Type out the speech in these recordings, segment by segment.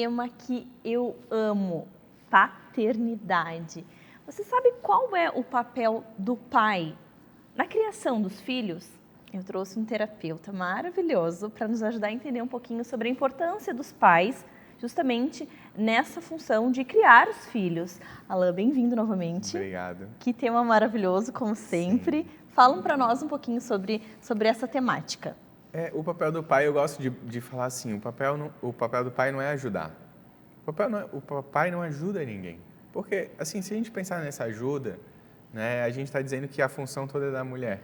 tema que eu amo, paternidade. Você sabe qual é o papel do pai na criação dos filhos? Eu trouxe um terapeuta maravilhoso para nos ajudar a entender um pouquinho sobre a importância dos pais, justamente nessa função de criar os filhos. Alain, bem-vindo novamente. Obrigado. Que tema maravilhoso, como sempre. Sim. Falam para nós um pouquinho sobre essa temática. O papel do pai, eu gosto de falar assim, o papel do pai não é ajudar. O papai não ajuda ninguém. Porque, assim, se a gente pensar nessa ajuda, né, a gente está dizendo que a função toda é da mulher.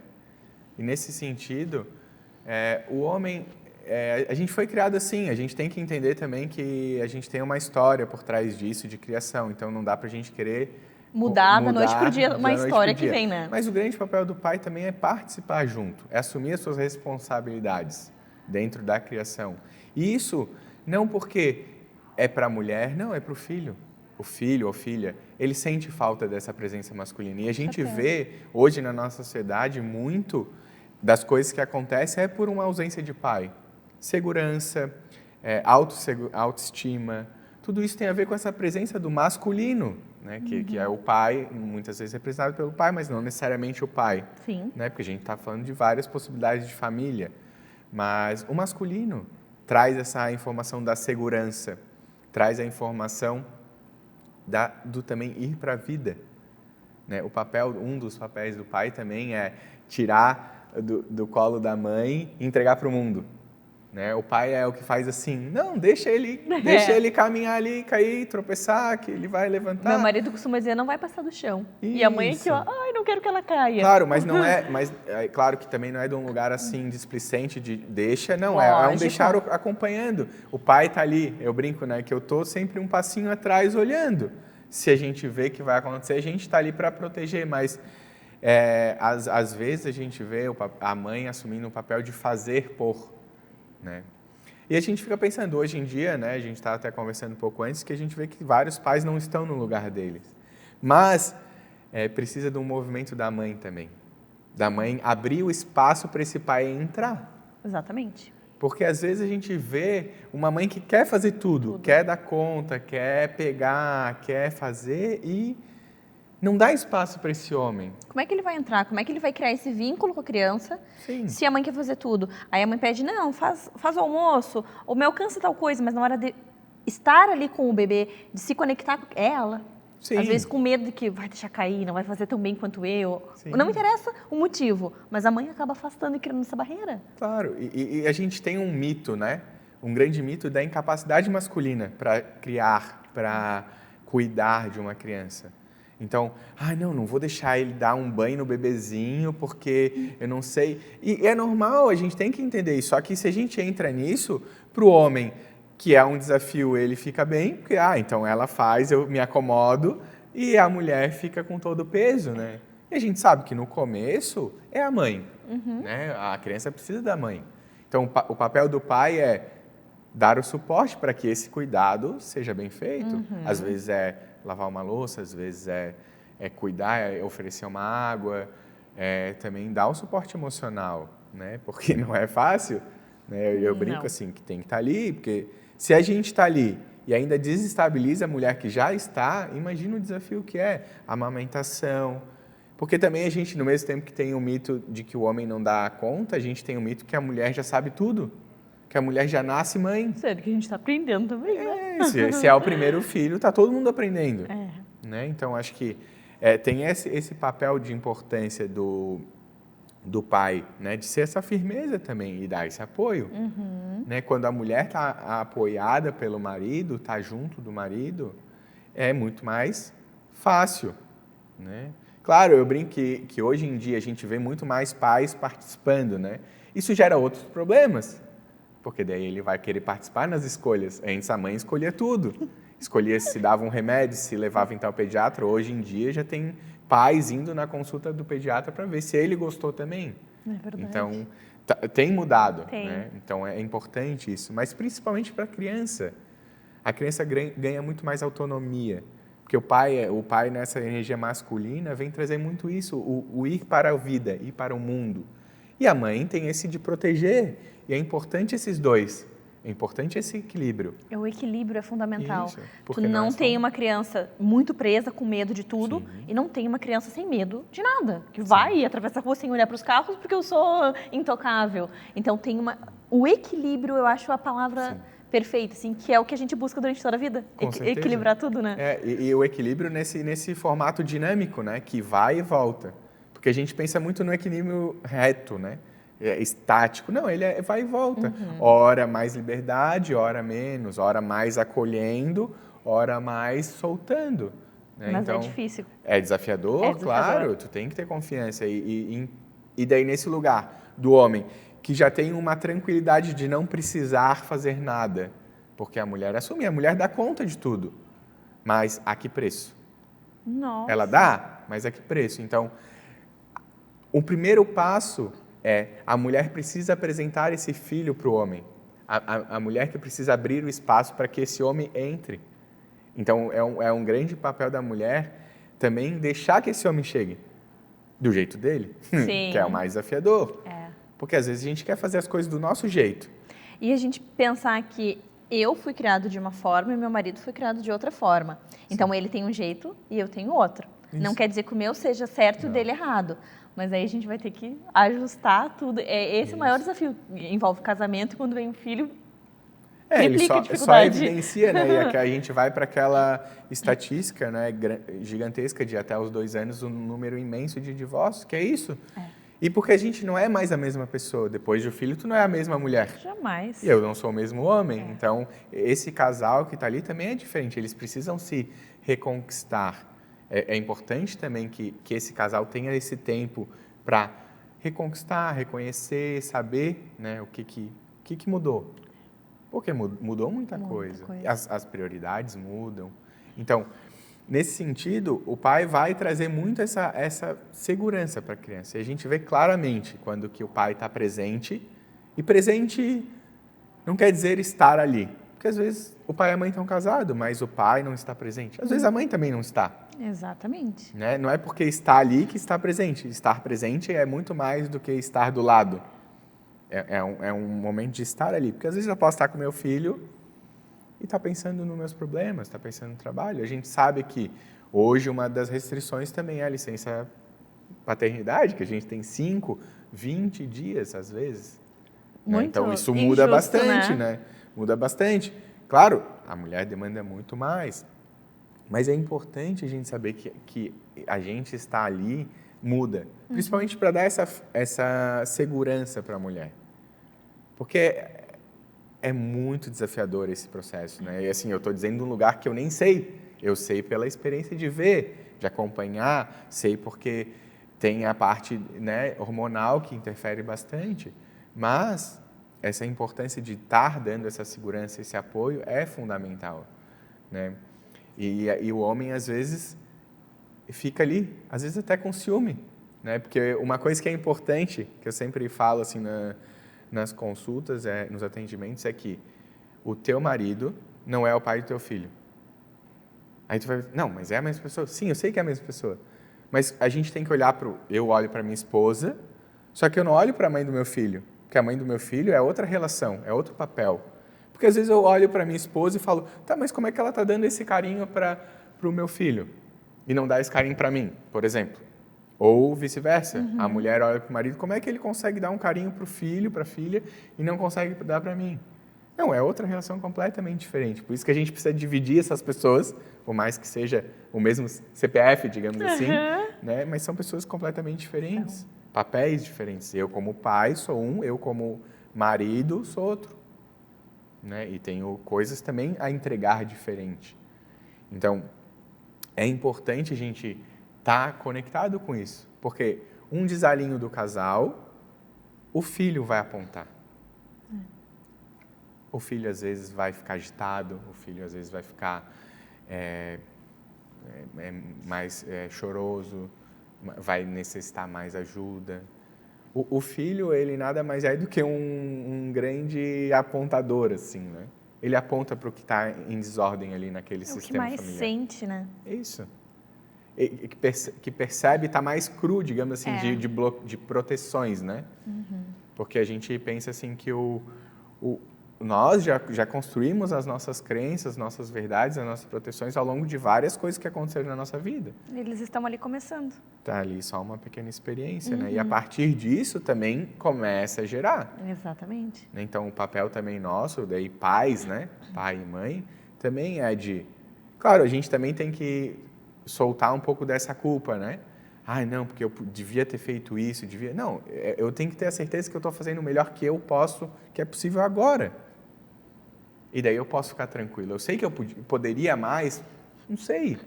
E, nesse sentido, o homem, a gente foi criado assim, a gente tem que entender também que a gente tem uma história por trás disso, de criação. Então, não dá para a gente querer mudar da noite para o dia uma história que vem, né? Mas o grande papel do pai também é participar junto, é assumir as suas responsabilidades dentro da criação. E isso não porque é para a mulher, não, é para o filho. O filho ou filha, ele sente falta dessa presença masculina. E a gente vê, hoje na nossa sociedade, muito das coisas que acontecem é por uma ausência de pai. Segurança, autoestima, tudo isso tem a ver com essa presença do masculino, né? Que é o pai, muitas vezes representado pelo pai, mas não necessariamente o pai. Sim. Né? Porque a gente está falando de várias possibilidades de família. Mas o masculino traz essa informação da segurança, traz a informação do também ir para a vida. Né? Um dos papéis do pai também é tirar do colo da mãe e entregar para o mundo. Né? O pai é o que faz assim, não, deixa ele caminhar ali, cair, tropeçar, que ele vai levantar. Meu marido costuma dizer, não vai passar do chão. Isso. E a mãe aqui, ó, ai, não quero que ela caia. Claro, mas não claro que também não é de um lugar assim displicente de deixa, não, lógico. É um deixar acompanhando. O pai tá ali, eu brinco, né, que eu tô sempre um passinho atrás olhando. Se a gente vê que vai acontecer, a gente tá ali para proteger, mas às vezes a gente vê a mãe assumindo o papel de fazer por. Né? E a gente fica pensando, hoje em dia, né, a gente estava até conversando um pouco antes, que a gente vê que vários pais não estão no lugar deles. Mas precisa de um movimento da mãe também. Da mãe abrir o espaço para esse pai entrar. Exatamente. Porque às vezes a gente vê uma mãe que quer fazer tudo, quer dar conta, quer pegar, quer fazer e não dá espaço para esse homem. Como é que ele vai entrar? Como é que ele vai criar esse vínculo com a criança? Sim. Se a mãe quer fazer tudo? Aí a mãe pede, não, faz o almoço, ou me alcança tal coisa, mas na hora de estar ali com o bebê, de se conectar com ela, Sim. Às vezes com medo de que vai deixar cair, não vai fazer tão bem quanto eu. Sim. Não me interessa o motivo, mas a mãe acaba afastando e criando essa barreira. Claro, e a gente tem um mito, né? Um grande mito da incapacidade masculina para criar, para cuidar de uma criança. Então, não vou deixar ele dar um banho no bebezinho porque eu não sei. E é normal, a gente tem que entender isso. Só que se a gente entra nisso, para o homem, que é um desafio, ele fica bem, porque, então ela faz, eu me acomodo, e a mulher fica com todo o peso, né? E a gente sabe que no começo é a mãe, né? A criança precisa da mãe. Então, o papel do pai é dar o suporte para que esse cuidado seja bem feito. Às vezes é lavar uma louça, às vezes é cuidar, é oferecer uma água, também dar um suporte emocional, né? Porque não é fácil, né? Eu brinco assim, que tem que estar ali, porque se a gente está ali e ainda desestabiliza a mulher que já está, imagina o desafio que é a amamentação. Porque também a gente, no mesmo tempo que tem o mito de que o homem não dá conta, a gente tem o mito que a mulher já sabe tudo. Que a mulher já nasce mãe. Sério, que a gente está aprendendo também, né? Se é o primeiro filho, está todo mundo aprendendo. Né? Então, acho que tem esse papel de importância do pai, né? De ser essa firmeza também e dar esse apoio. Né? Quando a mulher está apoiada pelo marido, está junto do marido, é muito mais fácil. Né? Claro, eu brinco que hoje em dia a gente vê muito mais pais participando. Né? Isso gera outros problemas. Porque daí ele vai querer participar nas escolhas. Antes a mãe escolhia tudo. Escolhia se dava um remédio, se levava então ao pediatra. Hoje em dia já tem pais indo na consulta do pediatra para ver se ele gostou também. É verdade. Então, tem mudado. Tem. Né? Então, é importante isso. Mas principalmente para a criança. A criança ganha muito mais autonomia. Porque o pai nessa energia masculina vem trazer muito isso. O ir para a vida, ir para o mundo. E a mãe tem esse de proteger. E é importante esses dois É importante esse equilíbrio. O equilíbrio é fundamental. Isso, Tu porque não é só tem uma criança muito presa, com medo de tudo, Sim. e não tem uma criança sem medo de nada, que vai atravessar a rua sem olhar para os carros porque eu sou intocável. Então tem o equilíbrio, eu acho a palavra Sim. perfeita, assim, que é o que a gente busca durante toda a vida. Com certeza. Equilibrar tudo, né? E o equilíbrio nesse formato dinâmico, né? Que vai e volta. Porque a gente pensa muito no equilíbrio reto, né? Estático. Não, ele vai e volta. Ora mais liberdade, ora menos. Ora mais acolhendo, ora mais soltando. Né? Mas então, é difícil. É desafiador, É desafiador. Claro. Tu tem que ter confiança. E daí, nesse lugar do homem, que já tem uma tranquilidade de não precisar fazer nada. Porque a mulher assume, a mulher dá conta de tudo. Mas a que preço? Nossa. Ela dá, mas a que preço? Então, o primeiro passo é a mulher precisa apresentar esse filho para o homem. A mulher que precisa abrir o espaço para que esse homem entre. Então, é um grande papel da mulher também deixar que esse homem chegue do jeito dele, Sim. que é o mais desafiador. É. Porque às vezes a gente quer fazer as coisas do nosso jeito. E a gente pensar que eu fui criado de uma forma e meu marido foi criado de outra forma. Então, ele tem um jeito e eu tenho outro. Isso. Não quer dizer que o meu seja certo e o dele errado. Mas aí a gente vai ter que ajustar tudo. Esse é o maior desafio. Envolve casamento e quando vem um filho, Ele triplica a só dificuldade. evidencia, né? E a gente vai para aquela estatística, né, gigantesca de até os 2 anos, um número imenso de divórcios, que é isso. E porque a gente não é mais a mesma pessoa. Depois do filho, tu não é a mesma mulher. Jamais. E eu não sou o mesmo homem. Então, esse casal que está ali também é diferente. Eles precisam se reconquistar. É importante também que esse casal tenha esse tempo para reconquistar, reconhecer, saber, né, o que mudou. Porque mudou muita coisa. As prioridades mudam. Então, nesse sentido, o pai vai trazer muito essa segurança para a criança. E a gente vê claramente quando que o pai está presente. E presente não quer dizer estar ali. Porque às vezes o pai e a mãe estão casados, mas o pai não está presente. Às vezes a mãe também não está. Exatamente. Né? Não é porque está ali que está presente. Estar presente é muito mais do que estar do lado. É um momento de estar ali. Porque às vezes eu posso estar com meu filho e estar pensando nos meus problemas, estar pensando no trabalho. A gente sabe que hoje uma das restrições também é a licença paternidade, que a gente tem 5, 20 dias às vezes. Né? Então isso muda injusto, bastante, né? Muda bastante. Claro, a mulher demanda muito mais. Mas é importante a gente saber que a gente está ali, muda. Principalmente para dar essa segurança para a mulher. Porque é muito desafiador esse processo, né? E assim, eu estou dizendo um lugar que eu nem sei. Eu sei pela experiência de ver, de acompanhar, sei porque tem a parte, né, hormonal que interfere bastante. Mas essa importância de estar dando essa segurança, esse apoio é fundamental, né? E o homem, às vezes, fica ali, às vezes até com ciúme, né? Porque uma coisa que é importante, que eu sempre falo assim nas consultas, nos atendimentos, é que o teu marido não é o pai do teu filho. Aí tu vai, não, mas é a mesma pessoa? Sim, eu sei que é a mesma pessoa. Mas a gente tem que olhar eu olho para minha esposa, só que eu não olho para a mãe do meu filho, porque a mãe do meu filho é outra relação, é outro papel. Porque às vezes eu olho para minha esposa e falo, tá, mas como é que ela está dando esse carinho para o meu filho e não dá esse carinho para mim, por exemplo? Ou vice-versa, a mulher olha para o marido, como é que ele consegue dar um carinho para o filho, para a filha e não consegue dar para mim? Não, é outra relação completamente diferente. Por isso que a gente precisa dividir essas pessoas, por mais que seja o mesmo CPF, digamos assim, né? Mas são pessoas completamente diferentes, papéis diferentes. Eu como pai sou um, eu como marido sou outro. Né? E tenho coisas também a entregar diferente. Então, é importante a gente estar conectado com isso, porque um desalinho do casal, o filho vai apontar. O filho, às vezes, vai ficar agitado, o filho, às vezes, vai ficar mais choroso, vai necessitar mais ajuda. O filho, ele nada mais é do que um grande apontador, assim, né? Ele aponta para o que está em desordem ali naquele sistema familiar. É o que mais sente, né? É isso. Que percebe, está mais cru, digamos assim, de proteções, né? Porque a gente pensa assim que nós já construímos as nossas crenças, nossas verdades, as nossas proteções ao longo de várias coisas que aconteceram na nossa vida. Eles estão ali começando. Tá ali só uma pequena experiência, né? E a partir disso também começa a gerar. Exatamente. Então, o papel também nosso, daí pais, né? Pai e mãe, também é de... Claro, a gente também tem que soltar um pouco dessa culpa, né? Ai, não, porque eu devia ter feito isso, devia... Não, eu tenho que ter a certeza que eu estou fazendo o melhor que eu posso, que é possível agora. E daí eu posso ficar tranquilo. Eu sei que eu poderia mais, não sei.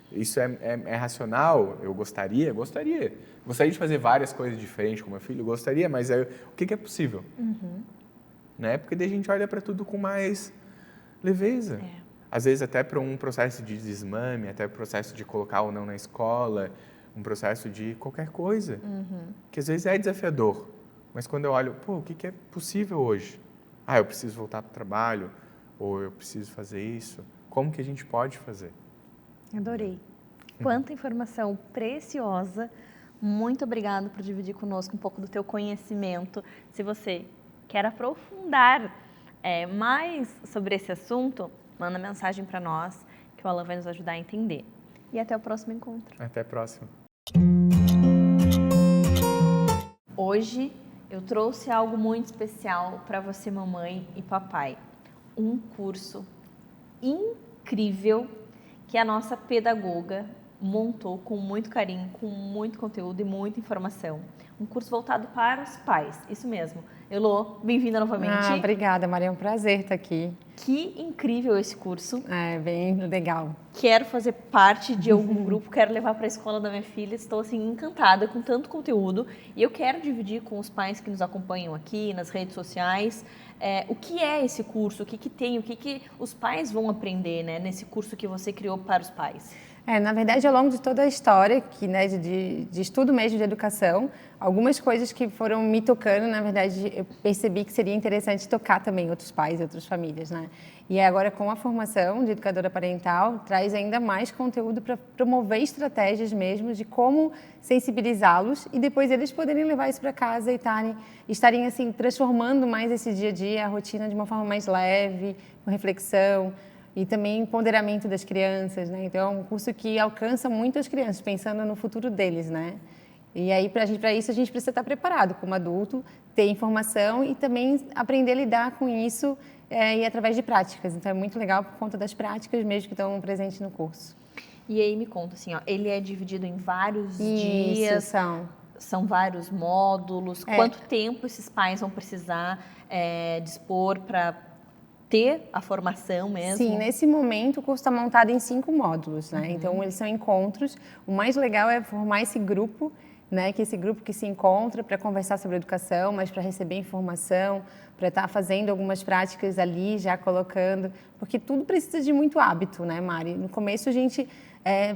Isso é racional? Eu gostaria? Gostaria. Gostaria de fazer várias coisas diferentes com meu filho? Gostaria, mas o que é possível? Né? Porque daí a gente olha para tudo com mais leveza. Às vezes até para um processo de desmame, até o processo de colocar ou não na escola, um processo de qualquer coisa, que às vezes é desafiador. Mas quando eu olho, o que é possível hoje? Eu preciso voltar para o trabalho, ou eu preciso fazer isso. Como que a gente pode fazer? Adorei. Quanta informação preciosa. Muito obrigada por dividir conosco um pouco do teu conhecimento. Se você quer aprofundar mais sobre esse assunto, manda mensagem para nós, que o Alan vai nos ajudar a entender. E até o próximo encontro. Até a próxima. Hoje eu trouxe algo muito especial para você, mamãe e papai. Um curso incrível que a nossa pedagoga montou com muito carinho, com muito conteúdo e muita informação. Um curso voltado para os pais, isso mesmo. Elô, bem-vinda novamente. Obrigada, Maria, é um prazer estar aqui. Que incrível esse curso. É bem legal. Quero fazer parte de algum grupo, quero levar para a escola da minha filha. Estou assim encantada com tanto conteúdo e eu quero dividir com os pais que nos acompanham aqui nas redes sociais o que é esse curso, o que tem, o que os pais vão aprender, né, nesse curso que você criou para os pais. Na verdade, ao longo de toda a história de estudo mesmo de educação, algumas coisas que foram me tocando, na verdade, eu percebi que seria interessante tocar também outros pais e outras famílias, né? E agora, com a formação de educadora parental, traz ainda mais conteúdo para promover estratégias mesmo de como sensibilizá-los e depois eles poderem levar isso para casa e estarem assim, transformando mais esse dia a dia, a rotina de uma forma mais leve, com reflexão, e também empoderamento das crianças, né? Então, é um curso que alcança muito as crianças, pensando no futuro deles, né? E aí, para isso, a gente precisa estar preparado como adulto, ter informação e também aprender a lidar com isso e através de práticas. Então, é muito legal por conta das práticas mesmo que estão presentes no curso. E aí, me conta assim, ele é dividido em vários dias? São vários módulos? Quanto tempo esses pais vão precisar dispor para ter a formação mesmo? Sim, nesse momento o curso está montado em 5 módulos, né? Então, eles são encontros. O mais legal é formar esse grupo, né? Que esse grupo que se encontra para conversar sobre educação, mas para receber informação, para estar fazendo algumas práticas ali, já colocando, porque tudo precisa de muito hábito, né, Mari? No começo a gente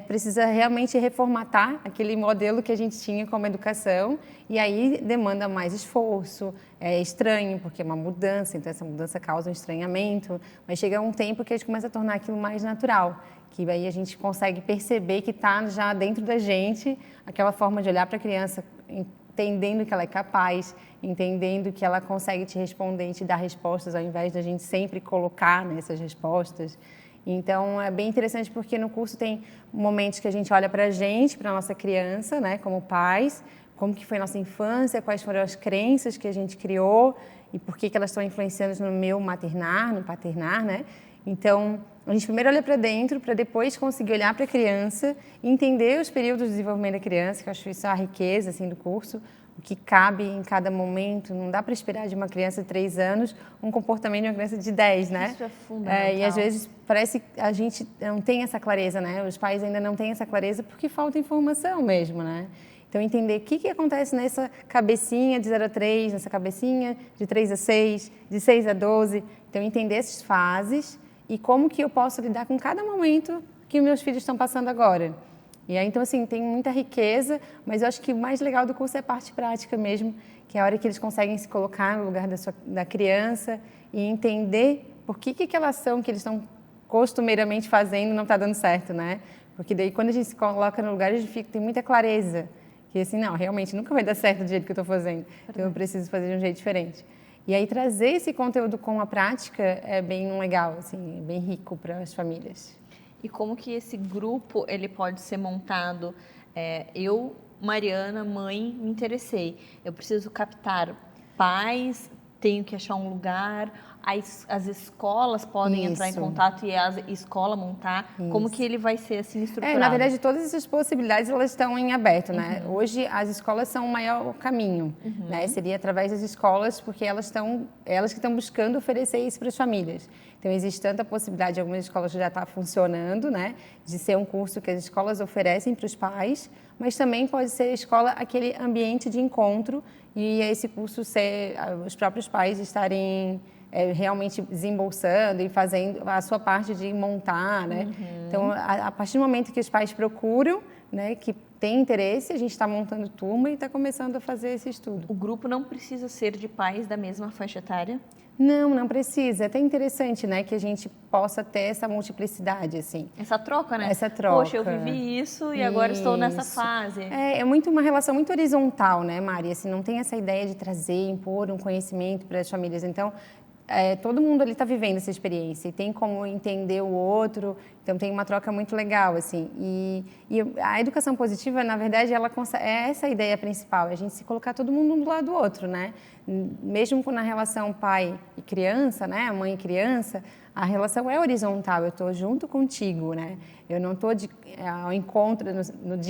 precisa realmente reformatar aquele modelo que a gente tinha como educação e aí demanda mais esforço, é estranho porque é uma mudança, então essa mudança causa um estranhamento, mas chega um tempo que a gente começa a tornar aquilo mais natural, que aí a gente consegue perceber que está já dentro da gente aquela forma de olhar para a criança, entendendo que ela é capaz, entendendo que ela consegue te responder e te dar respostas ao invés da gente sempre colocar nessas respostas. Então, é bem interessante porque no curso tem momentos que a gente olha para a gente, para a nossa criança, né, como pais, como que foi a nossa infância, quais foram as crenças que a gente criou e por que elas estão influenciando no meu maternar, no paternar, né? Então, a gente primeiro olha para dentro para depois conseguir olhar para a criança e entender os períodos de desenvolvimento da criança, que eu acho isso a riqueza assim, do curso, o que cabe em cada momento. Não dá para esperar de uma criança de 3 anos um comportamento de uma criança de 10, né? Isso é fundamental. E às vezes parece que a gente não tem essa clareza, né? Os pais ainda não têm essa clareza porque falta informação mesmo, né? Então, entender o que acontece nessa cabecinha de 0 a 3, nessa cabecinha de 3 a 6, de 6 a 12. Então, entender essas fases e como que eu posso lidar com cada momento que meus filhos estão passando agora. E aí, então, assim, tem muita riqueza, mas eu acho que o mais legal do curso é a parte prática mesmo, que é a hora que eles conseguem se colocar no lugar da criança e entender por que aquela ação que eles estão costumeiramente fazendo não está dando certo, né? Porque daí, quando a gente se coloca no lugar, a gente tem muita clareza. Que assim, não, realmente nunca vai dar certo do jeito que eu estou fazendo. Então, eu preciso fazer de um jeito diferente. E aí trazer esse conteúdo com a prática é bem legal, assim, é bem rico para as famílias. E como que esse grupo ele pode ser montado? Eu, Mariana, mãe, me interessei. Eu preciso captar pais, tenho que achar um lugar. As escolas podem entrar em contato e a escola montar. Como que ele vai ser assim estruturado? Na verdade, todas essas possibilidades elas estão em aberto, né? Hoje as escolas são o maior caminho, né? Seria através das escolas, porque elas que estão buscando oferecer isso para as famílias. Então existe tanta possibilidade, algumas escolas já está funcionando, né? De ser um curso que as escolas oferecem para os pais, mas também pode ser a escola aquele ambiente de encontro e esse curso ser os próprios pais estarem realmente desembolsando e fazendo a sua parte de montar, né? Então, a partir do momento que os pais procuram, né, que tem interesse, a gente está montando turma e está começando a fazer esse estudo. O grupo não precisa ser de pais da mesma faixa etária? Não precisa. É até interessante, né, que a gente possa ter essa multiplicidade, assim. Essa troca, né? Essa troca. Poxa, eu vivi isso e agora estou nessa fase. É muito uma relação muito horizontal, né, Mari? Assim, não tem essa ideia de trazer, impor um conhecimento para as famílias. Então, todo mundo ali está vivendo essa experiência e tem como entender o outro, então tem uma troca muito legal, assim. E a educação positiva, na verdade, é essa a ideia principal, é a gente se colocar todo mundo um do lado do outro, né? Mesmo na relação pai e criança, né, mãe e criança, a relação é horizontal, eu estou junto contigo, né? Eu não estou de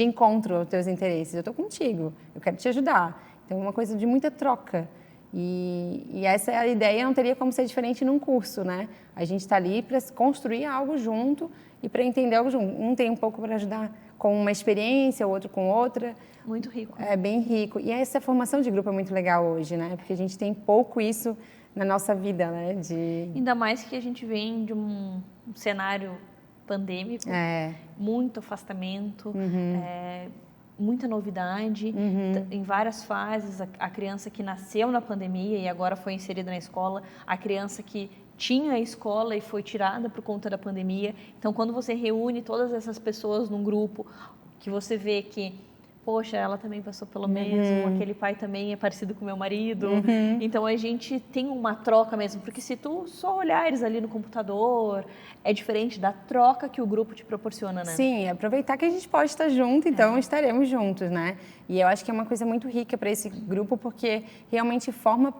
encontro aos teus interesses, eu estou contigo, eu quero te ajudar. Então, é uma coisa de muita troca. E essa é a ideia, não teria como ser diferente num curso, né? A gente está ali para construir algo junto e para entender algo junto. Um tem um pouco para ajudar com uma experiência, o outro com outra. Muito rico. É bem rico. E essa formação de grupo é muito legal hoje, né? Porque a gente tem pouco isso na nossa vida, né? Ainda mais que a gente vem de um cenário pandêmico, muito afastamento, muita novidade, em várias fases, a criança que nasceu na pandemia e agora foi inserida na escola, a criança que tinha a escola e foi tirada por conta da pandemia. Então, quando você reúne todas essas pessoas num grupo, que você vê que, poxa, ela também passou pelo mesmo, aquele pai também é parecido com o meu marido. Então, a gente tem uma troca mesmo, porque se tu só olhares ali no computador, é diferente da troca que o grupo te proporciona, né? Sim, aproveitar que a gente pode estar junto, então estaremos juntos, né? E eu acho que é uma coisa muito rica para esse grupo, porque realmente forma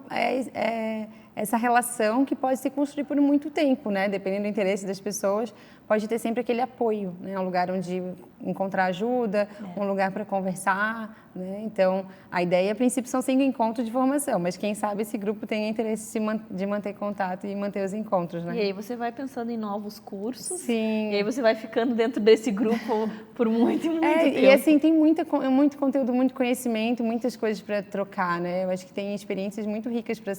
essa relação que pode se construir por muito tempo, né? Dependendo do interesse das pessoas, pode ter sempre aquele apoio, né? Um lugar onde encontrar ajuda, um lugar para conversar, né? Então, a ideia, a princípio, são 5 encontros de formação, mas quem sabe esse grupo tem interesse de manter contato e manter os encontros, né? E aí você vai pensando em novos cursos. Sim. E aí você vai ficando dentro desse grupo por muito tempo. E assim, tem muito conteúdo, muito conhecimento, muitas coisas para trocar, né? Eu acho que tem experiências muito ricas para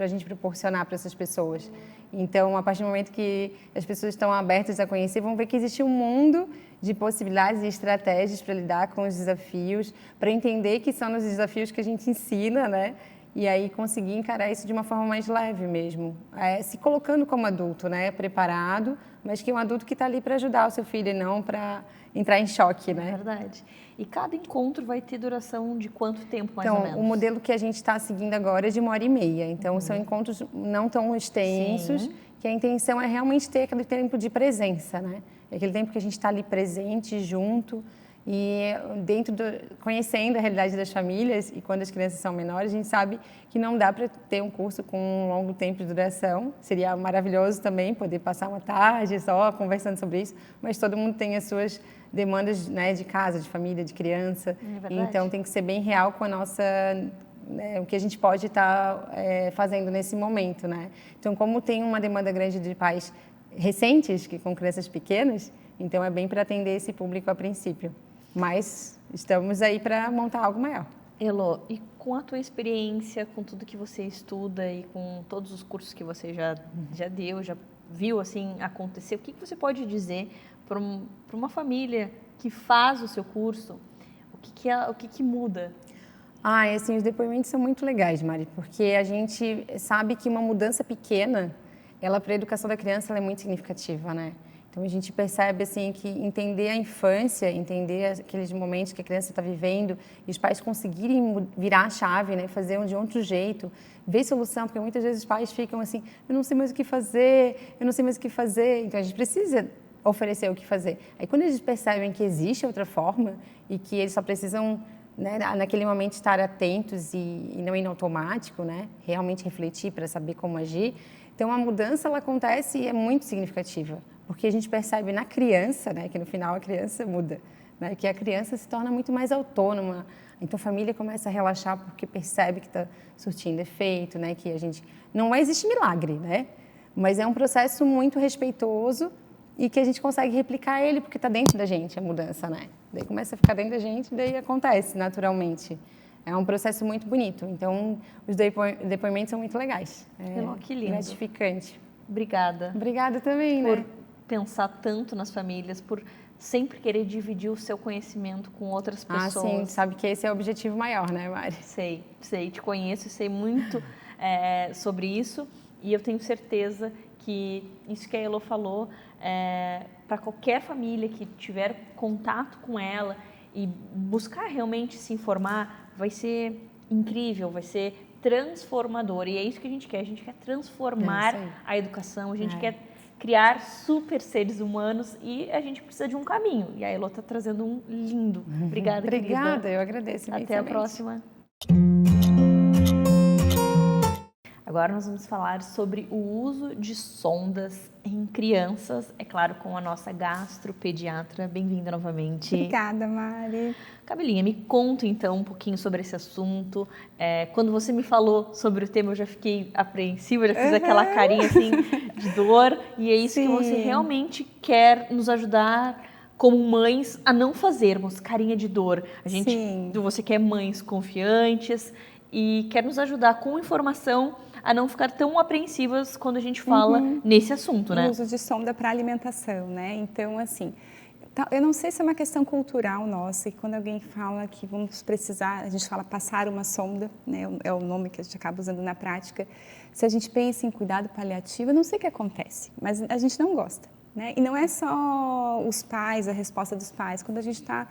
a gente proporcionar para essas pessoas. Então, a partir do momento que as pessoas estão abertas a conhecer, vão ver que existe um mundo de possibilidades e estratégias para lidar com os desafios, para entender que são os desafios que a gente ensina, né? E aí conseguir encarar isso de uma forma mais leve mesmo, se colocando como adulto, né? Preparado, mas que é um adulto que está ali para ajudar o seu filho e não para entrar em choque, né? É verdade. E cada encontro vai ter duração de quanto tempo, mais ou menos? Então, o modelo que a gente está seguindo agora é de 1h30. Então, são encontros não tão extensos, que a intenção é realmente ter aquele tempo de presença, né? É aquele tempo que a gente está ali presente, junto, e conhecendo a realidade das famílias. E quando as crianças são menores, a gente sabe que não dá para ter um curso com um longo tempo de duração. Seria maravilhoso também poder passar uma tarde só conversando sobre isso, mas todo mundo tem as suas demandas, né, de casa, de família, de criança. Então tem que ser bem real com a nossa, né, o que a gente pode estar fazendo nesse momento, né? Então, como tem uma demanda grande de pais recentes, que com crianças pequenas, então é bem para atender esse público a princípio. Mas estamos aí para montar algo maior. Elo, e com a tua experiência, com tudo que você estuda e com todos os cursos que você já deu, já viu assim acontecer, o que você pode dizer para uma família que faz o seu curso? O que muda? Assim, os depoimentos são muito legais, Mari, porque a gente sabe que uma mudança pequena, ela para a educação da criança ela é muito significativa, né? Então, a gente percebe assim, que entender a infância, entender aqueles momentos que a criança está vivendo, e os pais conseguirem virar a chave, né? Fazer de outro jeito, ver solução, porque muitas vezes os pais ficam assim, eu não sei mais o que fazer, eu não sei mais o que fazer. Então, a gente precisa oferecer o que fazer. Aí, quando eles percebem que existe outra forma e que eles só precisam, né, naquele momento, estar atentos e não ir no automático, né? Realmente refletir para saber como agir. Então, a mudança ela acontece e é muito significativa, porque a gente percebe na criança, né, que no final a criança muda, né, que a criança se torna muito mais autônoma. Então, a família começa a relaxar porque percebe que está surtindo efeito, né, que a gente... Não existe milagre, né? Mas é um processo muito respeitoso e que a gente consegue replicar ele porque está dentro da gente a mudança, né? Daí começa a ficar dentro da gente, daí acontece naturalmente. É um processo muito bonito. Então, os depoimentos são muito legais. Que lindo. Gratificante. Obrigada. Obrigada também, Por né? pensar tanto nas famílias, por sempre querer dividir o seu conhecimento com outras pessoas. Ah, sim. Sabe que esse é o objetivo maior, né, Mari? Sei. Te conheço e sei muito sobre isso. E eu tenho certeza que isso que a Elo falou, para qualquer família que tiver contato com ela e buscar realmente se informar, vai ser incrível, vai ser transformador. E é isso que a gente quer. A gente quer transformar a educação, a gente quer criar super seres humanos e a gente precisa de um caminho. E a Elo está trazendo um lindo. Obrigada, querida. Obrigada, eu agradeço. Até a próxima. Agora nós vamos falar sobre o uso de sondas em crianças, é claro, com a nossa gastropediatra. Bem-vinda novamente. Obrigada, Mari. Cabelinha, me conta então um pouquinho sobre esse assunto. Quando você me falou sobre o tema, eu já fiquei apreensiva, já fiz aquela carinha assim de dor. E é isso que você realmente quer nos ajudar como mães a não fazermos carinha de dor. Você quer mães confiantes e quer nos ajudar com informação a não ficar tão apreensivas quando a gente fala nesse assunto, né? O uso de sonda para alimentação, né? Então, assim, eu não sei se é uma questão cultural nossa, e quando alguém fala que vamos precisar, a gente fala passar uma sonda, né? É o nome que a gente acaba usando na prática. Se a gente pensa em cuidado paliativo, eu não sei o que acontece, mas a gente não gosta, né? E não é só os pais, a resposta dos pais. Quando a gente está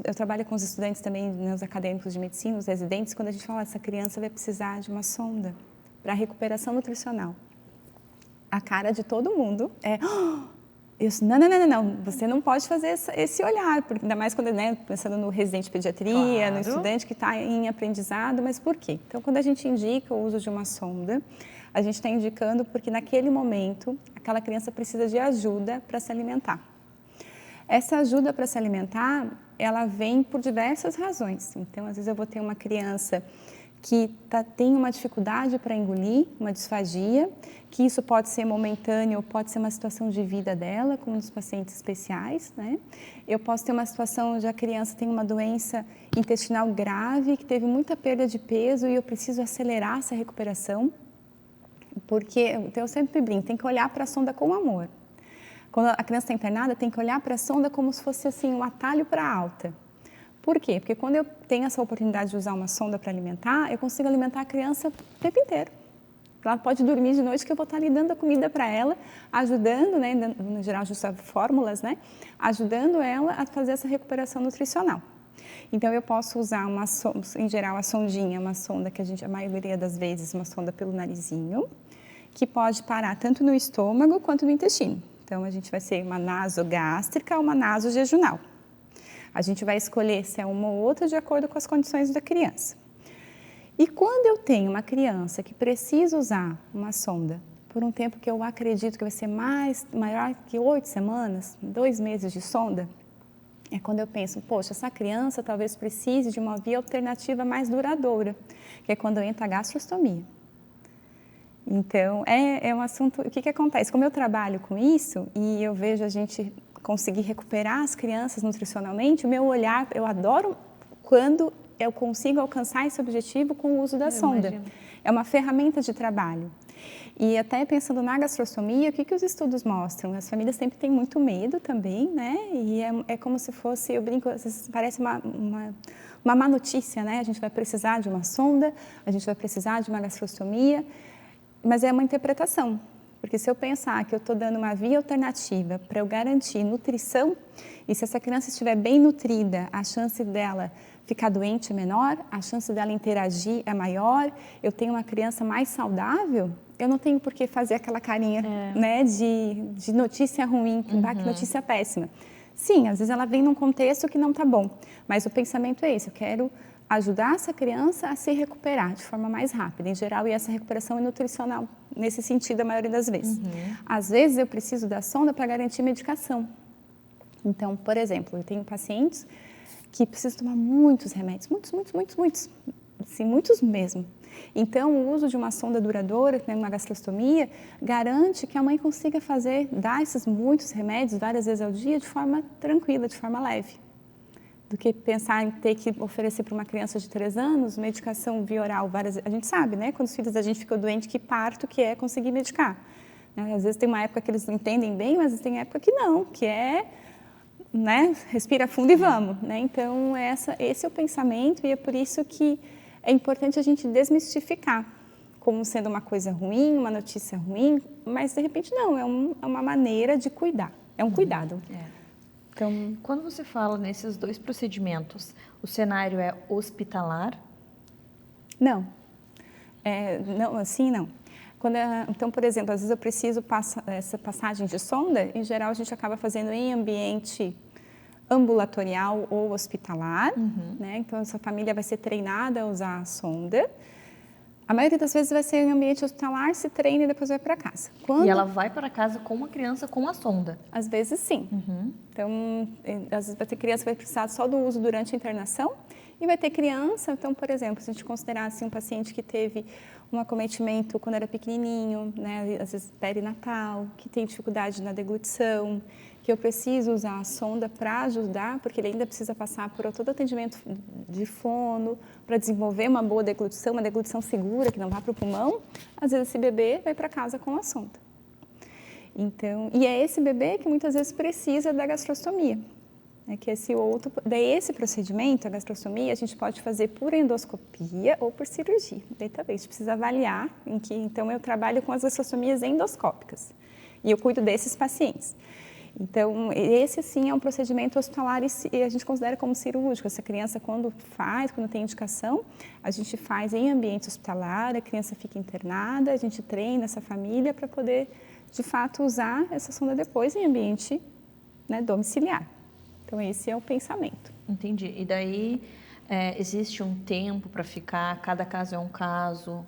eu trabalho com os estudantes também, os acadêmicos de medicina, os residentes, quando a gente fala essa criança vai precisar de uma sonda para recuperação nutricional. A cara de todo mundo é, não, você não pode fazer esse olhar, porque ainda mais quando, né, pensando no residente de pediatria, no estudante que está em aprendizado, mas por quê? Então, quando a gente indica o uso de uma sonda, a gente está indicando porque naquele momento aquela criança precisa de ajuda para se alimentar. Essa ajuda para se alimentar, ela vem por diversas razões. Então, às vezes eu vou ter uma criança que tem uma dificuldade para engolir, uma disfagia, que isso pode ser momentâneo ou pode ser uma situação de vida dela, como nos pacientes especiais, né? Eu posso ter uma situação onde a criança tem uma doença intestinal grave, que teve muita perda de peso e eu preciso acelerar essa recuperação, porque então, eu sempre brinco, tem que olhar para a sonda com amor. Quando a criança está internada, tem que olhar para a sonda como se fosse assim, um atalho para a alta. Por quê? Porque quando eu tenho essa oportunidade de usar uma sonda para alimentar, eu consigo alimentar a criança o tempo inteiro. Ela pode dormir de noite que eu vou estar ali dando a comida para ela, ajudando, né, no geral, justa fórmulas, né, ajudando ela a fazer essa recuperação nutricional. Então, eu posso usar em geral, a sondinha, uma sonda que a maioria das vezes, uma sonda pelo narizinho, que pode parar tanto no estômago quanto no intestino. Então, a gente vai ser uma nasogástrica ou uma nasojejunal. A gente vai escolher se é uma ou outra de acordo com as condições da criança. E quando eu tenho uma criança que precisa usar uma sonda por um tempo que eu acredito que vai ser maior que 8 semanas, 2 meses de sonda, é quando eu penso, poxa, essa criança talvez precise de uma via alternativa mais duradoura, que é quando entra a gastrostomia. Então, é um assunto... O que acontece? Como eu trabalho com isso e eu vejo a gente conseguir recuperar as crianças nutricionalmente, o meu olhar, eu adoro quando eu consigo alcançar esse objetivo com o uso da sonda. Imagino. É uma ferramenta de trabalho. E até pensando na gastrostomia, o que os estudos mostram? As famílias sempre têm muito medo também, né? E é como se fosse, eu brinco, às vezes parece uma má notícia, né? A gente vai precisar de uma sonda, a gente vai precisar de uma gastrostomia, mas é uma interpretação. Porque se eu pensar que eu estou dando uma via alternativa para eu garantir nutrição, e se essa criança estiver bem nutrida, a chance dela ficar doente é menor, a chance dela interagir é maior, eu tenho uma criança mais saudável, eu não tenho por que fazer aquela carinha né, de notícia ruim, que notícia péssima. Sim, às vezes ela vem num contexto que não está bom, mas o pensamento é esse, eu quero ajudar essa criança a se recuperar de forma mais rápida, em geral, e essa recuperação é nutricional, nesse sentido, a maioria das vezes. Às vezes eu preciso da sonda para garantir medicação. Então, por exemplo, eu tenho pacientes que precisam tomar muitos remédios, muitos, assim, muitos mesmo. Então, o uso de uma sonda duradoura, né, uma gastrostomia, garante que a mãe consiga dar esses muitos remédios várias vezes ao dia de forma tranquila, de forma leve. Do que pensar em ter que oferecer para uma criança de 3 anos medicação via oral várias vezes. A gente sabe, né, quando os filhos da gente ficam doentes, que parto que é conseguir medicar. Né? Às vezes tem uma época que eles não entendem bem, mas tem época que não, que é... né, respira fundo e vamos, né? Então esse é o pensamento e é por isso que é importante a gente desmistificar como sendo uma coisa ruim, uma notícia ruim, mas de repente não, é uma maneira de cuidar, é um cuidado. Então, quando você fala nesses 2 procedimentos, o cenário é hospitalar? Não, não, assim não. Então, por exemplo, às vezes eu preciso essa passagem de sonda, em geral a gente acaba fazendo em ambiente ambulatorial ou hospitalar, né? Então essa família vai ser treinada a usar a sonda. A maioria das vezes vai ser em ambiente hospitalar, se treina e depois vai para casa. E ela vai para casa com a criança com a sonda? Às vezes sim. Então, às vezes vai ter criança que vai precisar só do uso durante a internação e vai ter criança, então, por exemplo, se a gente considerar assim, um paciente que teve um acometimento quando era pequenininho, né, às vezes perinatal, que tem dificuldade na deglutição, que eu preciso usar a sonda para ajudar, porque ele ainda precisa passar por todo o atendimento de fono, para desenvolver uma boa deglutição, uma deglutição segura, que não vá para o pulmão, às vezes esse bebê vai para casa com a sonda. Então, e é esse bebê que muitas vezes precisa da gastrostomia. Que esse procedimento, a gastrostomia, a gente pode fazer por endoscopia ou por cirurgia. Daí também a gente precisa avaliar, então eu trabalho com as gastrostomias endoscópicas e eu cuido desses pacientes. Então, esse sim é um procedimento hospitalar e a gente considera como cirúrgico. Essa criança, quando tem indicação, a gente faz em ambiente hospitalar, a criança fica internada, a gente treina essa família para poder, de fato, usar essa sonda depois em ambiente, né, domiciliar. Então, esse é o pensamento. Entendi. E daí, existe um tempo para ficar? Cada caso é um caso?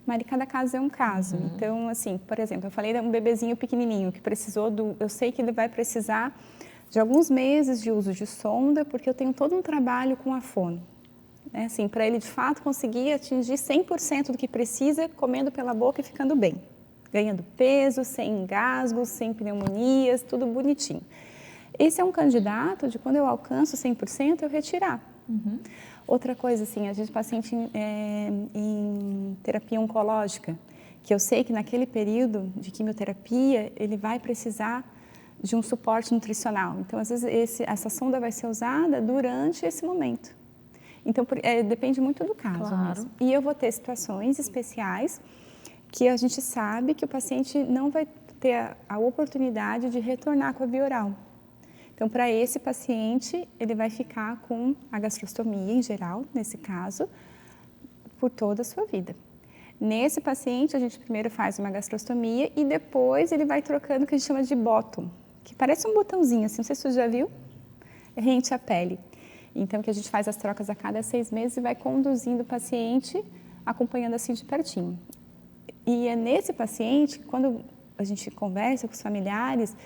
Mari, cada caso é um caso. Então, assim, por exemplo, eu falei de um bebezinho pequenininho que precisou eu sei que ele vai precisar de alguns meses de uso de sonda, porque eu tenho todo um trabalho com a fono. Né? Assim, para ele, de fato, conseguir atingir 100% do que precisa, comendo pela boca e ficando bem. Ganhando peso, sem engasgos, sem pneumonias, tudo bonitinho. Esse é um candidato de quando eu alcanço 100%, eu retirar. Outra coisa, assim, às vezes paciente em terapia oncológica, que eu sei que naquele período de quimioterapia, ele vai precisar de um suporte nutricional. Então, às vezes, essa sonda vai ser usada durante esse momento. Então, depende muito do caso mesmo. E eu vou ter situações especiais que a gente sabe que o paciente não vai ter a oportunidade de retornar com a via oral. Então, para esse paciente, ele vai ficar com a gastrostomia em geral, nesse caso, por toda a sua vida. Nesse paciente, a gente primeiro faz uma gastrostomia e depois ele vai trocando o que a gente chama de bottom, que parece um botãozinho, assim, não sei se você já viu, rente à pele. Então, que a gente faz as trocas a cada 6 meses e vai conduzindo o paciente, acompanhando assim de pertinho. E é nesse paciente, quando a gente conversa com os familiares,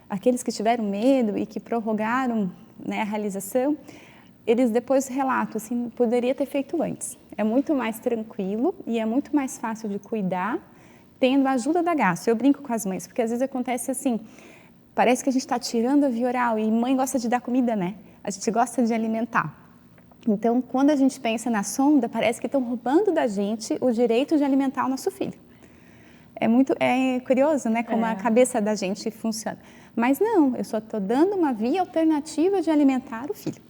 aqueles que tiveram medo e que prorrogaram, né, a realização, eles depois relatam assim, poderia ter feito antes. É muito mais tranquilo e é muito mais fácil de cuidar, tendo a ajuda da gastro. Eu brinco com as mães, porque às vezes acontece assim, parece que a gente está tirando a via oral e mãe gosta de dar comida, né? A gente gosta de alimentar. Então, quando a gente pensa na sonda, parece que estão roubando da gente o direito de alimentar o nosso filho. É curioso, né, como a cabeça da gente funciona. Mas não, eu só estou dando uma via alternativa de alimentar o filho.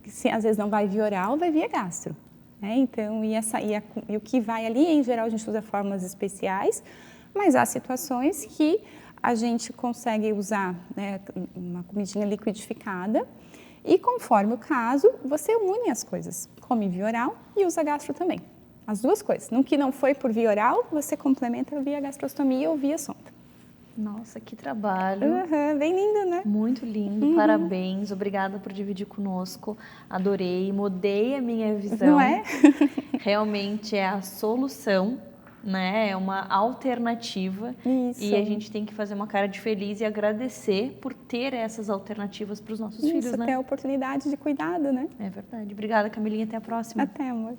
Se às vezes não vai via oral, vai via gastro. Né? Então, e o que vai ali, em geral, a gente usa fórmulas especiais Mas há situações que a gente consegue usar, né, uma comidinha liquidificada e, conforme o caso, você une as coisas. Come via oral e usa gastro também. As duas coisas. No que não foi por via oral, você complementa via gastrostomia ou via sonda. Nossa, que trabalho. Bem lindo, né? Muito lindo, parabéns, obrigada por dividir conosco, adorei, mudei a minha visão. Não é? Realmente é a solução, né? É uma alternativa. Isso. E a gente tem que fazer uma cara de feliz e agradecer por ter essas alternativas para os nossos filhos, Isso, né? ter a oportunidade de cuidado, né? É verdade. Obrigada, Camilinha, até a próxima. Até, amor.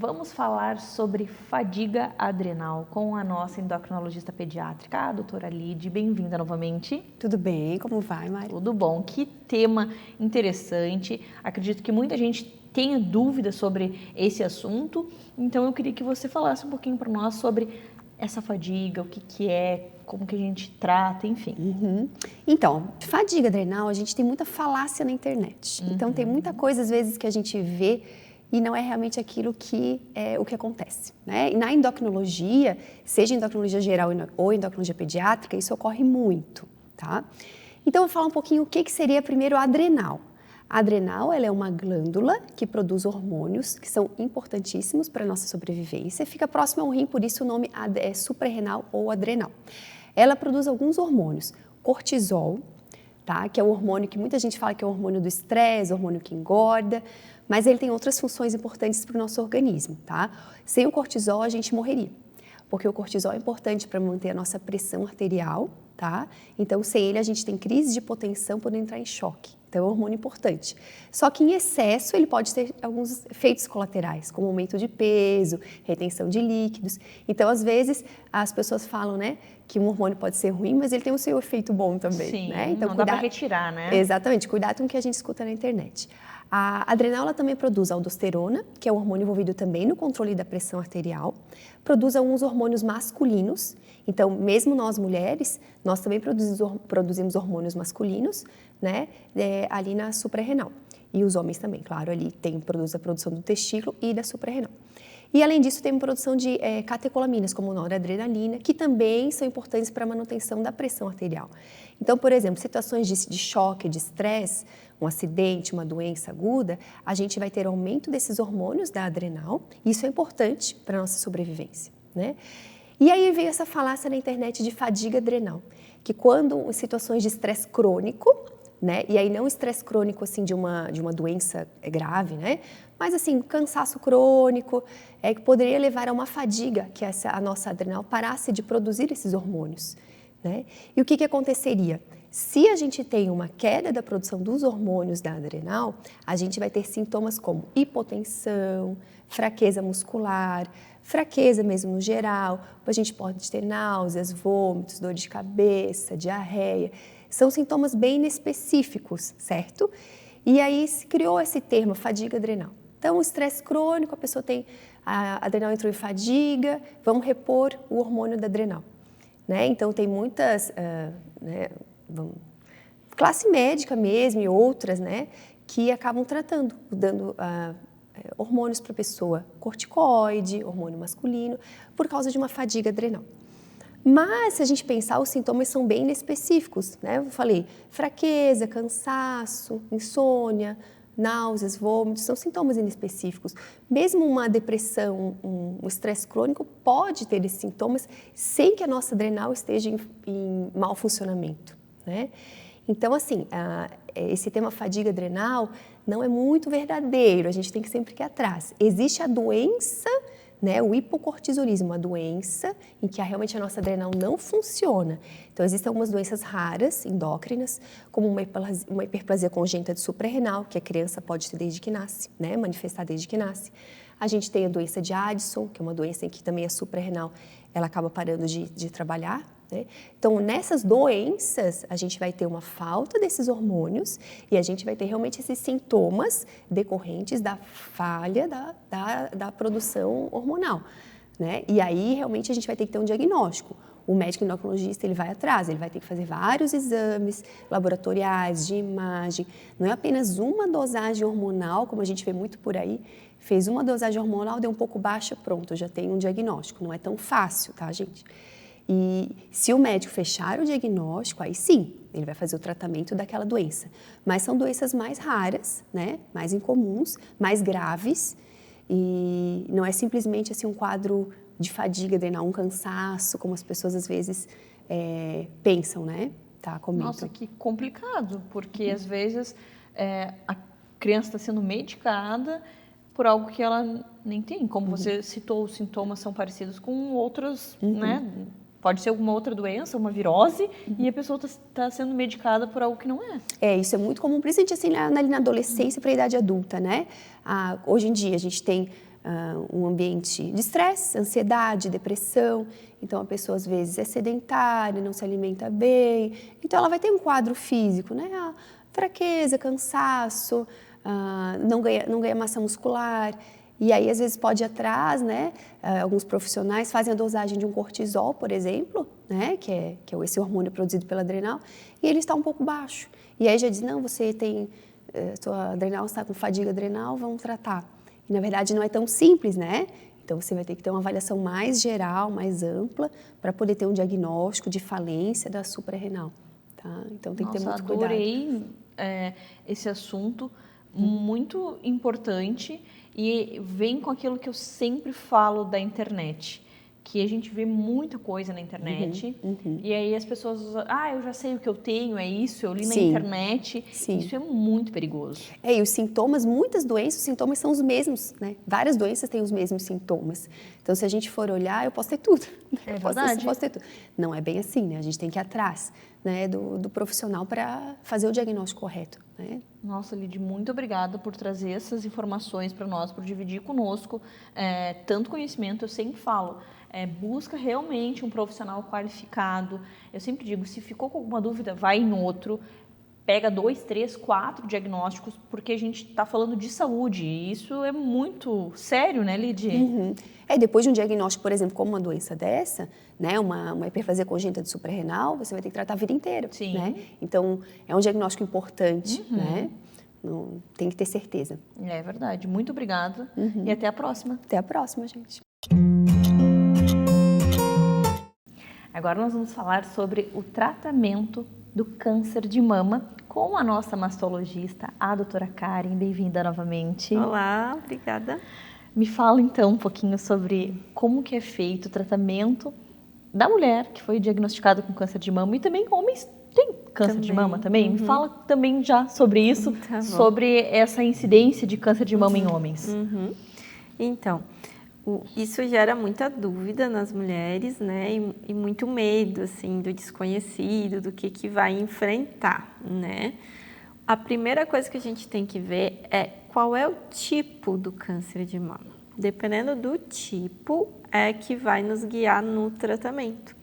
Vamos falar sobre fadiga adrenal com a nossa endocrinologista pediátrica, a doutora Lide. Bem-vinda novamente. Tudo bem? Como vai, Mari? Tudo bom. Que tema interessante. Acredito que muita gente tenha dúvidas sobre esse assunto. Então, eu queria que você falasse um pouquinho para nós sobre essa fadiga, o que é, como que a gente trata, enfim. Então, fadiga adrenal, a gente tem muita falácia na internet. Então, tem muita coisa, às vezes, que a gente vê e não é realmente aquilo que é o que acontece, né? E na endocrinologia, seja endocrinologia geral ou endocrinologia pediátrica, isso ocorre muito, tá? Então, eu vou falar um pouquinho o que seria primeiro a adrenal. A adrenal, ela é uma glândula que produz hormônios que são importantíssimos para a nossa sobrevivência. Fica próximo ao rim, por isso o nome é suprarrenal ou adrenal. Ela produz alguns hormônios, cortisol, tá? Que é o hormônio que muita gente fala que é o hormônio do estresse, o hormônio que engorda, mas ele tem outras funções importantes para o nosso organismo, tá? Sem o cortisol, a gente morreria, porque o cortisol é importante para manter a nossa pressão arterial, tá? Então, sem ele, a gente tem crise de hipotensão, podendo entrar em choque. Então, é um hormônio importante. Só que em excesso, ele pode ter alguns efeitos colaterais, como aumento de peso, retenção de líquidos. Então, às vezes, as pessoas falam, né, que um hormônio pode ser ruim, mas ele tem o seu efeito bom também. Sim, né? Então, não dá para retirar, né? Exatamente, cuidado com o que a gente escuta na internet. A adrenal ela também produz aldosterona, que é um hormônio envolvido também no controle da pressão arterial, produz alguns hormônios masculinos, então mesmo nós mulheres, nós também produzimos hormônios masculinos, né, ali na suprarrenal. E os homens também, claro, ali produz a produção do testículo e da suprarrenal. E além disso tem produção de catecolaminas, como noradrenalina, que também são importantes para a manutenção da pressão arterial. Então, por exemplo, situações de choque, de estresse, um acidente, uma doença aguda, a gente vai ter aumento desses hormônios da adrenal, e isso é importante para a nossa sobrevivência, né? E aí veio essa falácia na internet de fadiga adrenal, que quando em situações de estresse crônico, né? E aí não estresse crônico assim de uma doença grave, né? Mas assim, cansaço crônico, que poderia levar a uma fadiga, que a nossa adrenal parasse de produzir esses hormônios, né? E o que aconteceria? Se a gente tem uma queda da produção dos hormônios da adrenal, a gente vai ter sintomas como hipotensão, fraqueza muscular, fraqueza mesmo no geral, a gente pode ter náuseas, vômitos, dor de cabeça, diarreia. São sintomas bem inespecíficos, certo? E aí se criou esse termo, fadiga adrenal. Então, o estresse crônico, a adrenal entrou em fadiga, vamos repor o hormônio da adrenal, né? Então, tem muitas, classe médica mesmo e outras, né, que acabam tratando, dando hormônios para a pessoa, corticoide, hormônio masculino, por causa de uma fadiga adrenal. Mas, se a gente pensar, os sintomas são bem inespecíficos, né? Eu falei, fraqueza, cansaço, insônia, náuseas, vômitos, são sintomas inespecíficos. Mesmo uma depressão, um estresse crônico pode ter esses sintomas sem que a nossa adrenal esteja em mau funcionamento, né? Então, assim, esse tema fadiga adrenal não é muito verdadeiro, a gente tem que sempre ir atrás. Existe a doença, né, o hipocortisolismo, uma doença em que realmente a nossa adrenal não funciona. Então, existem algumas doenças raras, endócrinas, como uma hiperplasia congênita de suprarrenal, que a criança pode ter desde que nasce, né, manifestar desde que nasce. A gente tem a doença de Addison, que é uma doença em que também a suprarrenal ela acaba parando de trabalhar, né? Então, nessas doenças, a gente vai ter uma falta desses hormônios e a gente vai ter realmente esses sintomas decorrentes da falha da produção hormonal, né? E aí, realmente, a gente vai ter que ter um diagnóstico. o médico endocrinologista ele vai atrás, ele vai ter que fazer vários exames laboratoriais, de imagem. Não é apenas uma dosagem hormonal, como a gente vê muito por aí, fez uma dosagem hormonal, deu um pouco baixa, pronto, já tem um diagnóstico. Não é tão fácil, tá, gente? E se o médico fechar o diagnóstico, aí sim, ele vai fazer o tratamento daquela doença. Mas são doenças mais raras, né? Mais incomuns, mais graves. E não é simplesmente assim um quadro de fadiga adrenal, um cansaço, como as pessoas às vezes pensam, né? Tá, comentam. Nossa, que complicado, porque às vezes a criança está sendo medicada por algo que ela nem tem. Como você citou, os sintomas são parecidos com outros, né? Pode ser alguma outra doença, uma virose, e a pessoa está sendo medicada por algo que não é. Isso é muito comum, principalmente assim, na adolescência para a idade adulta, né? Hoje em dia a gente tem um ambiente de estresse, ansiedade, depressão, então a pessoa às vezes é sedentária, não se alimenta bem, então ela vai ter um quadro físico, né? Fraqueza, cansaço, não ganha massa muscular. E aí, às vezes, pode ir atrás, né? Alguns profissionais fazem a dosagem de um cortisol, por exemplo, né? Que é esse hormônio produzido pela adrenal, e ele está um pouco baixo. E aí já diz, não, você tem, sua adrenal está com fadiga adrenal, vamos tratar. E, na verdade, não é tão simples, né? Então, você vai ter que ter uma avaliação mais geral, mais ampla, para poder ter um diagnóstico de falência da suprarrenal, tá? Então, tem que ter muito cuidado. Adorei esse assunto, muito importante. E vem com aquilo que eu sempre falo da internet, que a gente vê muita coisa na internet, e aí as pessoas usam, eu já sei o que eu tenho, é isso, eu li na internet. Sim. Isso é muito perigoso. E os sintomas, muitas doenças, os sintomas são os mesmos, né? Várias doenças têm os mesmos sintomas. Então, se a gente for olhar, eu posso ter tudo. É verdade. Posso ter tudo. Não é bem assim, né? A gente tem que ir atrás, né, do profissional para fazer o diagnóstico correto, né? Nossa, Lidy, muito obrigada por trazer essas informações para nós, por dividir conosco tanto conhecimento. Eu sempre falo, busca realmente um profissional qualificado. Eu sempre digo, se ficou com alguma dúvida, vai em outro, pega 2, 3, 4 diagnósticos, porque a gente está falando de saúde, e isso é muito sério, né, Lidy? Depois de um diagnóstico, por exemplo, como uma doença dessa, né, uma hiperplasia congênita de suprarrenal, você vai ter que tratar a vida inteira. Sim. Né? Então, é um diagnóstico importante, né? Não, tem que ter certeza. É verdade. Muito obrigada e até a próxima. Até a próxima, gente. Agora nós vamos falar sobre o tratamento do câncer de mama com a nossa mastologista, a doutora Karen. Bem-vinda novamente. Olá, obrigada. Me fala então um pouquinho sobre como que é feito o tratamento da mulher que foi diagnosticada com câncer de mama e também homens têm câncer de mama também. Me fala também já sobre isso, sobre essa incidência de câncer de mama em homens. Então, isso gera muita dúvida nas mulheres, né? E muito medo, assim, do desconhecido, do que vai enfrentar, né? A primeira coisa que a gente tem que ver é qual é o tipo do câncer de mama. Dependendo do tipo, é que vai nos guiar no tratamento.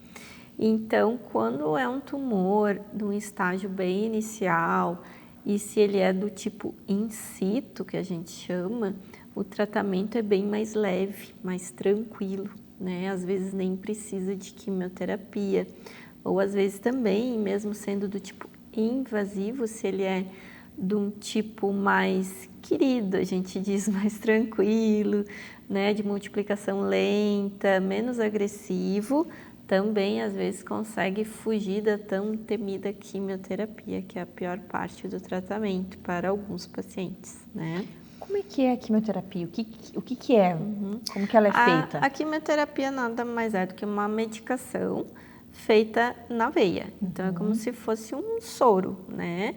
Então, quando é um tumor num estágio bem inicial e se ele é do tipo in situ, que a gente chama, o tratamento é bem mais leve, mais tranquilo, né? Às vezes nem precisa de quimioterapia, ou às vezes também, mesmo sendo do tipo invasivo, se ele é de um tipo mais querido, a gente diz mais tranquilo, né? De multiplicação lenta, menos agressivo, também às vezes consegue fugir da tão temida quimioterapia, que é a pior parte do tratamento para alguns pacientes, né? Como é que é a quimioterapia? O que é? Como que ela é feita? A quimioterapia nada mais é do que uma medicação feita na veia. Então, é como se fosse um soro, né?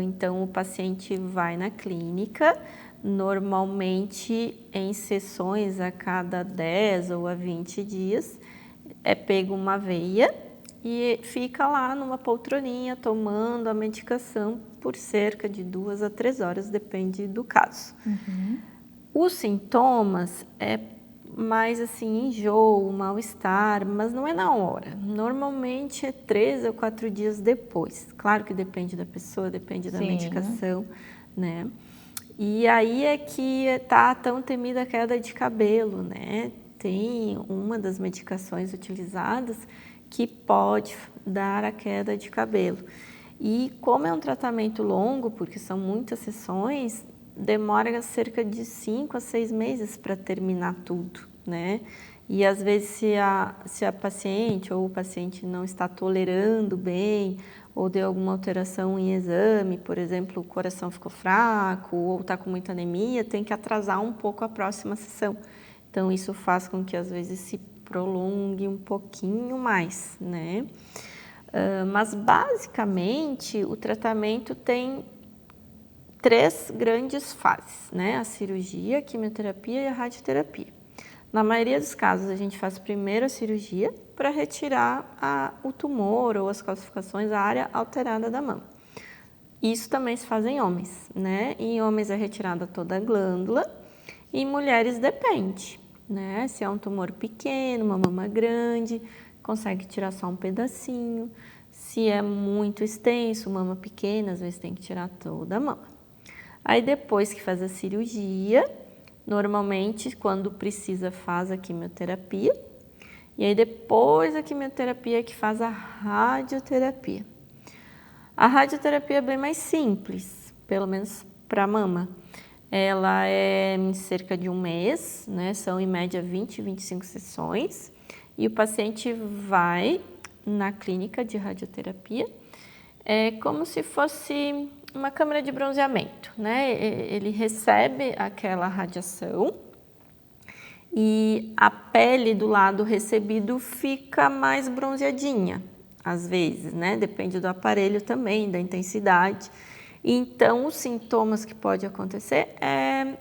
Então, o paciente vai na clínica, normalmente em sessões a cada 10 ou a 20 dias, é pego uma veia e fica lá numa poltroninha tomando a medicação por cerca de 2 a 3 horas, depende do caso. Os sintomas é mais assim, enjoo, mal-estar, mas não é na hora. Normalmente é 3 ou 4 dias depois. Claro que depende da pessoa, depende da medicação, né? E aí é que tá tão temida a queda de cabelo, né? Tem uma das medicações utilizadas que pode dar a queda de cabelo. E como é um tratamento longo, porque são muitas sessões, demora cerca de 5 a 6 meses para terminar tudo, né? E às vezes se a paciente ou o paciente não está tolerando bem ou deu alguma alteração em exame, por exemplo, o coração ficou fraco ou está com muita anemia, tem que atrasar um pouco a próxima sessão. Então isso faz com que às vezes se prolongue um pouquinho mais, né? Mas basicamente o tratamento tem 3 grandes fases, né? A cirurgia, a quimioterapia e a radioterapia. Na maioria dos casos, a gente faz primeiro a cirurgia para retirar o tumor ou as calcificações, a área alterada da mama. Isso também se faz em homens, né? Em homens é retirada toda a glândula, e em mulheres depende, né? Se é um tumor pequeno, uma mama grande, consegue tirar só um pedacinho. Se é muito extenso, mama pequena, às vezes tem que tirar toda a mama. Aí depois que faz a cirurgia, normalmente, quando precisa, faz a quimioterapia. E aí, depois da quimioterapia, que faz a radioterapia. A radioterapia é bem mais simples, pelo menos para a mama. Ela é em cerca de 1 mês, né? São em média 20, 25 sessões. E o paciente vai na clínica de radioterapia. É como se fosse uma câmara de bronzeamento, né? Ele recebe aquela radiação e a pele do lado recebido fica mais bronzeadinha, às vezes, né? Depende do aparelho também, da intensidade. Então, os sintomas que pode acontecer é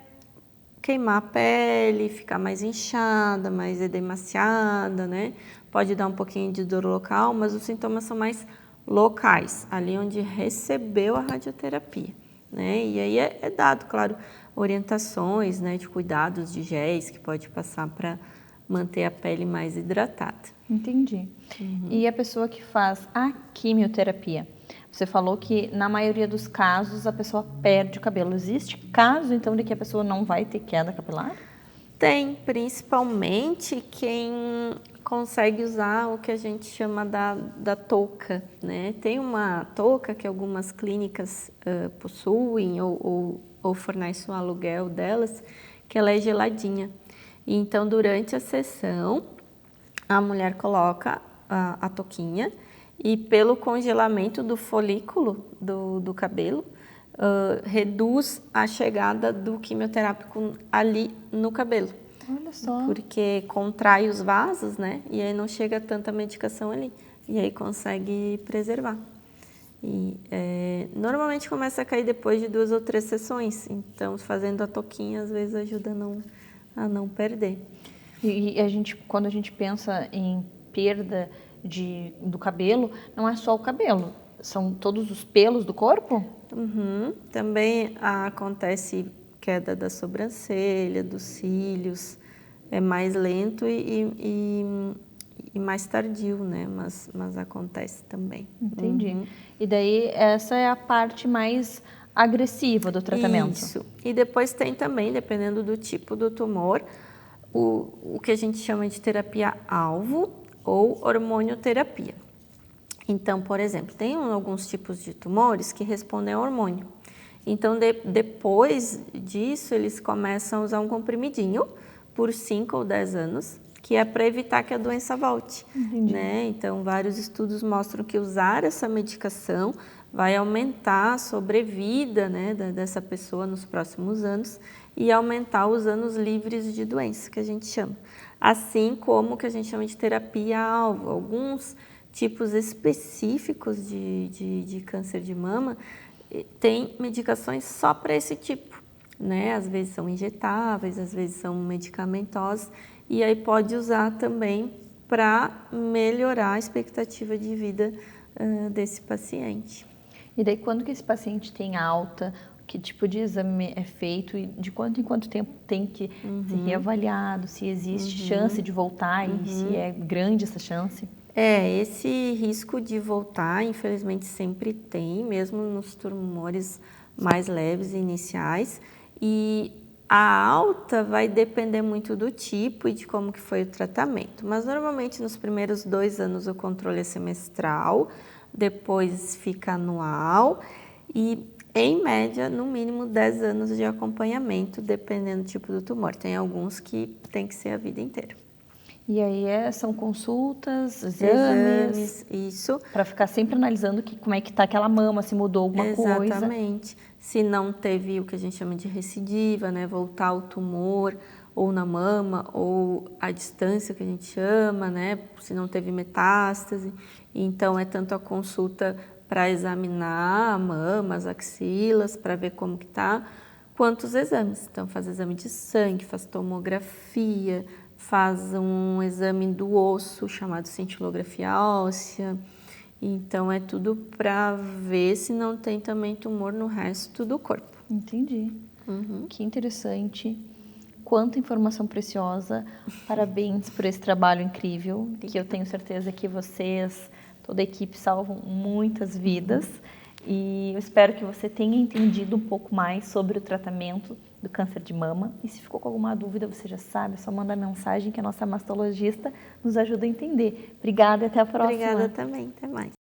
queimar a pele, ficar mais inchada, mais edemaciada, né? Pode dar um pouquinho de dor local, mas os sintomas são mais locais, ali onde recebeu a radioterapia, né? E aí é dado, claro, orientações, né, de cuidados de géis que pode passar para manter a pele mais hidratada. Entendi. E a pessoa que faz a quimioterapia? Você falou que na maioria dos casos a pessoa perde o cabelo. Existe caso, então, de que a pessoa não vai ter queda capilar? Tem, principalmente quem consegue usar o que a gente chama da touca, né? Tem uma touca que algumas clínicas possuem ou fornecem o aluguel delas, que ela é geladinha. E então, durante a sessão, a mulher coloca a touquinha e pelo congelamento do folículo do cabelo, reduz a chegada do quimioterápico ali no cabelo. Olha só. Porque contrai os vasos, né? E aí não chega tanta medicação ali. E aí consegue preservar. E normalmente começa a cair depois de 2 ou 3 sessões. Então, fazendo a touquinha, às vezes ajuda a não perder. E quando a gente pensa em perda do cabelo, não é só o cabelo, são todos os pelos do corpo? Também acontece queda da sobrancelha, dos cílios, é mais lento e mais tardio, né? Mas acontece também. Entendi. E daí essa é a parte mais agressiva do tratamento? Isso. E depois tem também, dependendo do tipo do tumor, o que a gente chama de terapia-alvo ou hormonioterapia. Então, por exemplo, tem alguns tipos de tumores que respondem a hormônio. Então, depois disso, eles começam a usar um comprimidinho por 5 ou 10 anos, que é para evitar que a doença volte. Né? Então, vários estudos mostram que usar essa medicação vai aumentar a sobrevida, né, dessa pessoa nos próximos anos e aumentar os anos livres de doença, que a gente chama. Assim como o que a gente chama de terapia-alvo. Alguns tipos específicos de câncer de mama tem medicações só para esse tipo, né? Às vezes são injetáveis, às vezes são medicamentosas, e aí pode usar também para melhorar a expectativa de vida desse paciente. E daí, quando que esse paciente tem alta, que tipo de exame é feito e de quanto em quanto tempo tem que ser reavaliado, se existe chance de voltar e se é grande essa chance? Esse risco de voltar, infelizmente, sempre tem, mesmo nos tumores mais leves e iniciais. E A alta vai depender muito do tipo e de como que foi o tratamento, mas normalmente nos primeiros 2 anos o controle é semestral, depois fica anual e, em média, no mínimo 10 anos de acompanhamento, dependendo do tipo do tumor. Tem alguns que tem que ser a vida inteira. E aí são consultas, exames, isso. para ficar sempre analisando como é que tá aquela mama, se mudou alguma coisa. Exatamente. Se não teve o que a gente chama de recidiva, né, voltar o tumor ou na mama ou a distância que a gente chama, né, se não teve metástase. Então é tanto a consulta para examinar a mama, as axilas, para ver como que tá, quanto os exames. Então faz exame de sangue, faz tomografia, faz um exame do osso chamado cintilografia óssea. Então é tudo para ver se não tem também tumor no resto do corpo. Entendi. Que interessante. Quanta informação preciosa. Parabéns por esse trabalho incrível, que eu tenho certeza que vocês, toda a equipe, salvam muitas vidas. E eu espero que você tenha entendido um pouco mais sobre o tratamento do câncer de mama. E se ficou com alguma dúvida, você já sabe, é só mandar mensagem que a nossa mastologista nos ajuda a entender. Obrigada e até a próxima. Obrigada também, até mais.